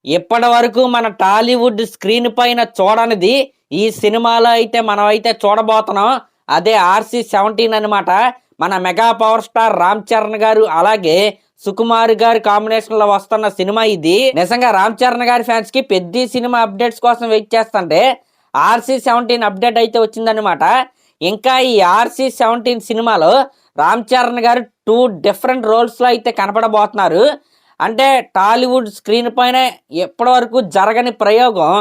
ఇప్పటి వరకు మన టాలీవుడ్ స్క్రీన్ పైన చూడనిది ఈ సినిమాలో అయితే మనం అయితే చూడబోతున్నాం. అదే RC-17 అనమాట. మన mega power star Ram Charan గారు అలాగే సుకుమార్ గారి కాంబినేషన్ లో వస్తున్న సినిమా ఇది. నిజంగా రామ్ చరణ్ గారి ఫ్యాన్స్ కి పెద్ద సినిమా అప్డేట్స్ కోసం వెయిట్ చేస్తుంటే RC-17 అప్డేట్ అయితే వచ్చిందనమాట. ఇంకా ఈ RC-17 సినిమాలో రామ్ చరణ్ గారు 2 డిఫరెంట్ రోల్స్ లో అయితే కనపడబోతున్నారు. అంటే టాలీవుడ్ స్క్రీన్ పైన ఎప్పటి వరకు జరగని ప్రయోగం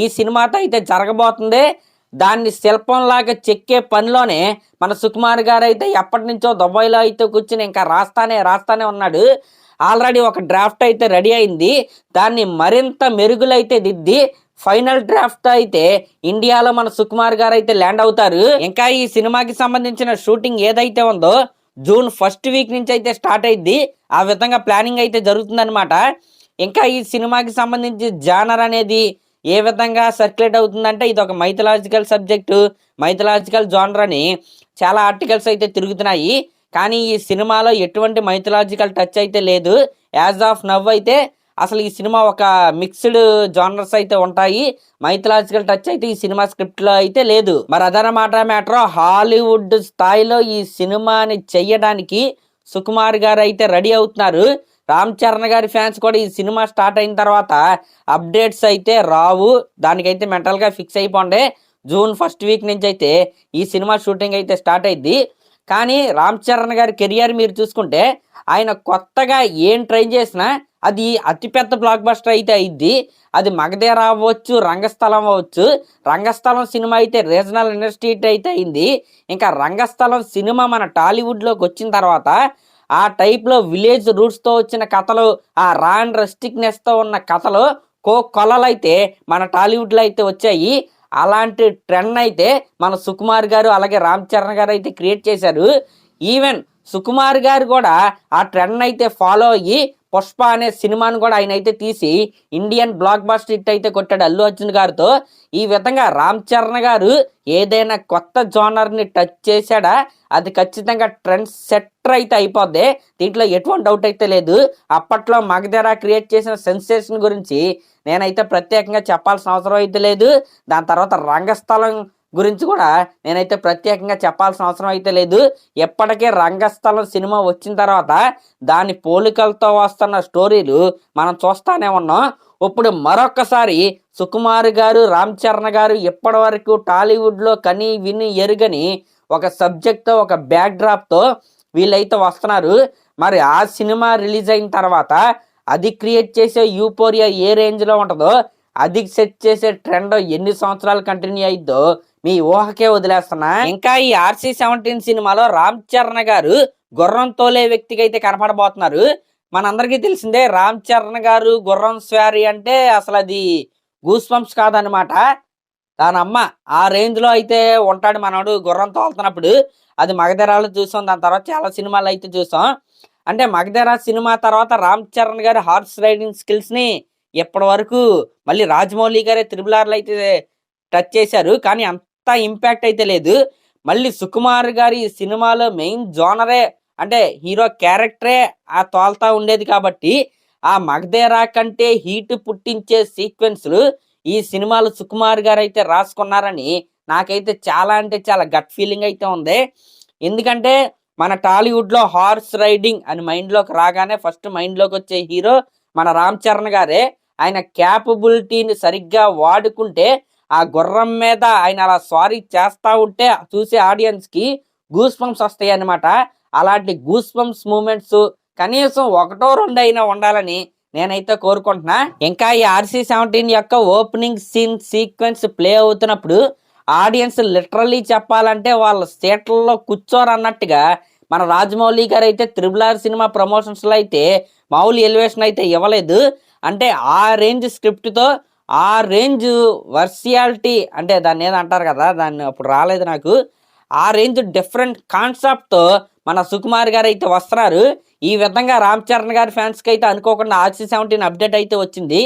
ఈ సినిమాతో అయితే జరగబోతుంది. దాన్ని శిల్పంలాగా చెక్కే పనిలోనే మన సుకుమార్ గారు అయితే ఎప్పటి నుంచో దుబాయ్లో అయితే కూర్చుని ఇంకా రాస్తానే ఉన్నాడు. ఆల్రెడీ ఒక డ్రాఫ్ట్ అయితే రెడీ అయింది. దాన్ని మరింత మెరుగులైతే దిద్ది ఫైనల్ డ్రాఫ్ట్ అయితే ఇండియాలో మన సుకుమార్ గారు అయితే ల్యాండ్ అవుతారు. ఇంకా ఈ సినిమాకి సంబంధించిన షూటింగ్ ఏదైతే ఉందో జూన్ 1st వీక్ నుంచి అయితే స్టార్ట్ అయింది. ఆ విధంగా ప్లానింగ్ అయితే జరుగుతుందన్నమాట. ఇంకా ఈ సినిమాకి సంబంధించి జానర్ అనేది ఏ విధంగా సర్క్యులేట్ అవుతుందంటే ఇది ఒక మైథలాజికల్ సబ్జెక్టు, మైథలాజికల్ జానర్ అని చాలా ఆర్టికల్స్ అయితే తిరుగుతున్నాయి. కానీ ఈ సినిమాలో ఎటువంటి మైథలాజికల్ టచ్ అయితే లేదు. యాజ్ ఆఫ్ నవ్ అయితే అసలు ఈ సినిమా ఒక మిక్స్డ్ జానర్స్ అయితే ఉంటాయి. మైథలాజికల్ టచ్ అయితే ఈ సినిమా స్క్రిప్ట్ లో అయితే లేదు. మరి అదనమాట మ్యాటర్. హాలీవుడ్ స్థాయిలో ఈ సినిమాని చెయ్యడానికి సుకుమార్ గారు అయితే రెడీ అవుతున్నారు. రామ్ చరణ్ గారి ఫ్యాన్స్ కూడా ఈ సినిమా స్టార్ట్ అయిన తర్వాత అప్డేట్స్ అయితే రావు, దానికైతే మెంటల్ గా ఫిక్స్ అయిపోండి. జూన్ 1st వీక్ నుంచి అయితే ఈ సినిమా షూటింగ్ అయితే స్టార్ట్ అయింది. కానీ రామ్ చరణ్ గారి కెరియర్ మీరు చూసుకుంటే ఆయన కొత్తగా ఏం ట్రై చేసినా అది అతిపెద్ద బ్లాక్ బస్టర్ అయితే అయింది. అది మగధీర అవ్వచ్చు, రంగస్థలం అవ్వచ్చు. రంగస్థలం సినిమా అయితే రీజనల్ ఇండస్ట్రీ అయితే అయింది. ఇంకా రంగస్థలం సినిమా మన టాలీవుడ్లోకి వచ్చిన తర్వాత ఆ టైప్లో విలేజ్ రూట్స్తో వచ్చిన కథలు, ఆ రా అండ్ రస్టిక్నెస్తో ఉన్న కథలు కొలలు అయితే మన టాలీవుడ్లో అయితే వచ్చాయి. అలాంటి ట్రెండ్ అయితే మన సుకుమార్ గారు అలాగే రామ్ చరణ్ గారు అయితే క్రియేట్ చేశారు. ఈవెన్ సుకుమార్ గారు కూడా ఆ ట్రెండ్ అయితే ఫాలో అయ్యి పుష్ప అనే సినిమాను కూడా ఆయన అయితే తీసి ఇండియన్ బ్లాక్ బస్టర్ హిట్ అయితే కొట్టాడు అల్లు అర్జున్ గారితో. ఈ విధంగా రామ్ చరణ్ గారు ఏదైనా కొత్త జోనర్ని టచ్ చేశాడా అది ఖచ్చితంగా ట్రెండ్ సెట్టర్ అయితే అయిపోద్ది. దీంట్లో ఎటువంటి డౌట్ అయితే లేదు. అప్పట్లో మగధీర క్రియేట్ చేసిన సెన్సేషన్ గురించి నేనైతే ప్రత్యేకంగా చెప్పాల్సిన అవసరం అయితే లేదు. దాని తర్వాత రంగస్థలం గురించి కూడా నేనైతే ప్రత్యేకంగా చెప్పాల్సిన అవసరం అయితే లేదు. ఎప్పటికే రంగస్థలం సినిమా వచ్చిన తర్వాత దాని పోలికలతో వస్తున్న స్టోరీలు మనం చూస్తానే ఉన్నాం. ఇప్పుడు మరొకసారి సుకుమార్ గారు రామ్ చరణ్ గారు ఇప్పటి వరకు టాలీవుడ్లో కని విని ఎరుగని ఒక సబ్జెక్ట్తో ఒక బ్యాక్ డ్రాప్తో వీళ్ళైతే వస్తున్నారు. మరి ఆ సినిమా రిలీజ్ అయిన తర్వాత అది క్రియేట్ చేసే యూఫోరియా ఏ రేంజ్లో ఉంటుందో, అది సెట్ చేసే ట్రెండ్ ఎన్ని సంవత్సరాలు కంటిన్యూ అయిద్దో మీ ఊహకే వదిలేస్తున్నా. ఇంకా ఈ RC-17 సినిమాలో రామ్ చరణ్ గారు గుర్రం తోలే వ్యక్తికి అయితే కనపడబోతున్నారు. మనందరికీ తెలిసిందే రామ్ చరణ్ గారు గుర్రం స్వారీ అంటే అసలు అది గూస్ బంప్స్ కాదనమాట. దాని అమ్మ ఆ రేంజ్ లో అయితే ఉంటాడు మనోడు గుర్రం తోలుతున్నప్పుడు. అది మగధీరాలో చూసాం, దాని తర్వాత చాలా సినిమాలు అయితే చూసాం. అంటే మగధీర సినిమా తర్వాత రామ్ చరణ్ గారి హార్స్ రైడింగ్ స్కిల్స్ ని ఇప్పటి వరకు మళ్ళీ రాజమౌళి గారే RRRలో అయితే టచ్ చేశారు. కానీ అంత ఇంపాక్ట్ అయితే లేదు. మళ్ళీ సుకుమార్ గారి సినిమాలో మెయిన్ జోనరే అంటే హీరో క్యారెక్టరే ఆ తోల్తా ఉండేది కాబట్టి ఆ మగధీర కంటే హీట్ పుట్టించే సీక్వెన్స్లు ఈ సినిమాలో సుకుమార్ గారు అయితే రాసుకున్నారని నాకైతే చాలా అంటే చాలా గట్ ఫీలింగ్ అయితే ఉంది. ఎందుకంటే మన టాలీవుడ్లో హార్స్ రైడింగ్ అని మైండ్లోకి రాగానే ఫస్ట్ మైండ్లోకి వచ్చే హీరో మన రామ్ చరణ్ గారే. ఆయన క్యాపబిలిటీని సరిగ్గా వాడుకుంటే ఆ గుర్రం మీద ఆయన అలా స్వారీ చేస్తూ ఉంటే చూసే ఆడియన్స్కి గూస్ బంప్స్ వస్తాయి అన్నమాట. అలాంటి గూస్ బంప్స్ మూమెంట్స్ కనీసం 1-2 అయినా ఉండాలని నేనైతే కోరుకుంటున్నా. ఇంకా ఈ RC-17 యొక్క ఓపెనింగ్ సీన్ సీక్వెన్స్ ప్లే అవుతున్నప్పుడు ఆడియన్స్ లిటరల్లీ చెప్పాలంటే వాళ్ళ సీట్లలో కూర్చోరన్నట్టుగా మన రాజమౌళి గారు అయితే RRR సినిమా ప్రమోషన్స్లో అయితే మామూలు ఎలివేషన్ అయితే ఇవ్వలేదు. అంటే ఆ రేంజ్ స్క్రిప్ట్తో ఆ రేంజ్ వర్సియాలిటీ అంటే దాన్ని ఏదో అంటారు కదా, దాన్ని అప్పుడు రాలేదు నాకు. ఆ రేంజ్ డిఫరెంట్ కాన్సెప్ట్తో మన సుకుమార్ గారు అయితే వస్తున్నారు. ఈ విధంగా రామ్ చరణ్ గారి ఫ్యాన్స్కి అయితే అనుకోకుండా RC-17 అప్డేట్ అయితే వచ్చింది.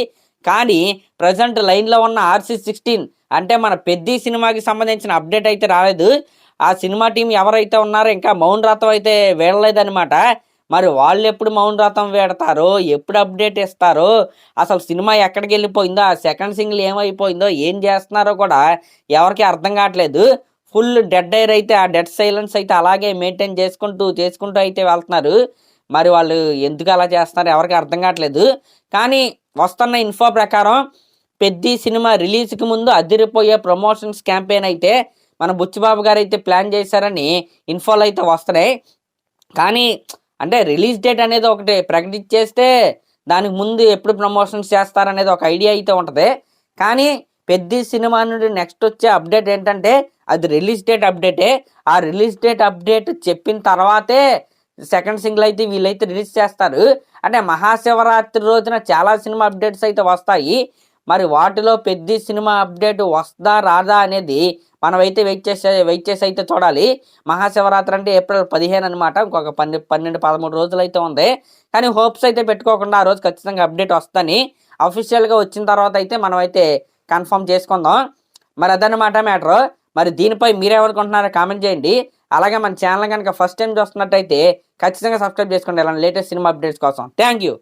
కానీ ప్రజెంట్ లైన్లో ఉన్న RC-16 అంటే మన పెద్ద సినిమాకి సంబంధించిన అప్డేట్ అయితే రాలేదు. ఆ సినిమా టీం ఎవరైతే ఉన్నారో ఇంకా మౌన రథం అయితే వీడలేదనమాట. మరి వాళ్ళు ఎప్పుడు మౌనవ్రతం పెడతారో, ఎప్పుడు అప్డేట్ ఇస్తారో, అసలు సినిమా ఎక్కడికి వెళ్ళిపోయిందో, ఆ సెకండ్ సింగిల్ ఏమైపోయిందో, ఏం చేస్తున్నారో కూడా ఎవరికి అర్థం కావట్లేదు. ఫుల్ డెడ్ ఎయిర్ అయితే, ఆ డెడ్ సైలెన్స్ అయితే అలాగే మెయింటైన్ చేసుకుంటూ అయితే వెళ్తున్నారు. మరి వాళ్ళు ఎందుకు అలా చేస్తున్నారు ఎవరికి అర్థం కావట్లేదు. కానీ వస్తున్న ఇన్ఫో ప్రకారం పెద్ద సినిమా రిలీజ్కి ముందు అదిరిపోయే ప్రమోషన్స్ క్యాంపెయిన్ అయితే మన బుచ్చిబాబు గారు అయితే ప్లాన్ చేశారని ఇన్ఫోలు అయితే వస్తున్నాయి. కానీ అంటే రిలీజ్ డేట్ అనేది ఒకటి ప్రకటించేస్తే దానికి ముందు ఎప్పుడు ప్రమోషన్స్ చేస్తారనేది ఒక ఐడియా అయితే ఉంటుంది. కానీ పెద్ద సినిమా నుండి నెక్స్ట్ వచ్చే అప్డేట్ ఏంటంటే అది రిలీజ్ డేట్ అప్డేటే. ఆ రిలీజ్ డేట్ అప్డేట్ చెప్పిన తర్వాతే సెకండ్ సింగిల్ అయితే వీళ్ళైతే రిలీజ్ చేస్తారు. అంటే మహాశివరాత్రి రోజున చాలా సినిమా అప్డేట్స్ అయితే వస్తాయి. మరి వాటిలో పెద్ద సినిమా అప్డేట్ వస్తుందా రాదా అనేది మనం అయితే వెయిట్ చేసి అయితే చూడాలి. మహాశివరాత్రి అంటే ఏప్రిల్ 15 అనమాట. ఇంకొక 12-13 రోజులు అయితే ఉంది. కానీ హోప్స్ అయితే పెట్టుకోకుండా ఆ రోజు ఖచ్చితంగా అప్డేట్ వస్తుందని అఫీషియల్గా వచ్చిన తర్వాత అయితే మనం అయితే కన్ఫర్మ్ చేసుకుందాం. మరి అదనమాట మ్యాటర్. మరి దీనిపై మీరేమనుకుంటున్నారో కామెంట్ చేయండి. అలాగే మన ఛానల్ కనుక ఫస్ట్ టైం చూస్తున్నట్టయితే ఖచ్చితంగా సబ్స్క్రైబ్ చేసుకోండి ఇలాంటి లేటెస్ట్ సినిమా అప్డేట్స్ కోసం. Thank you.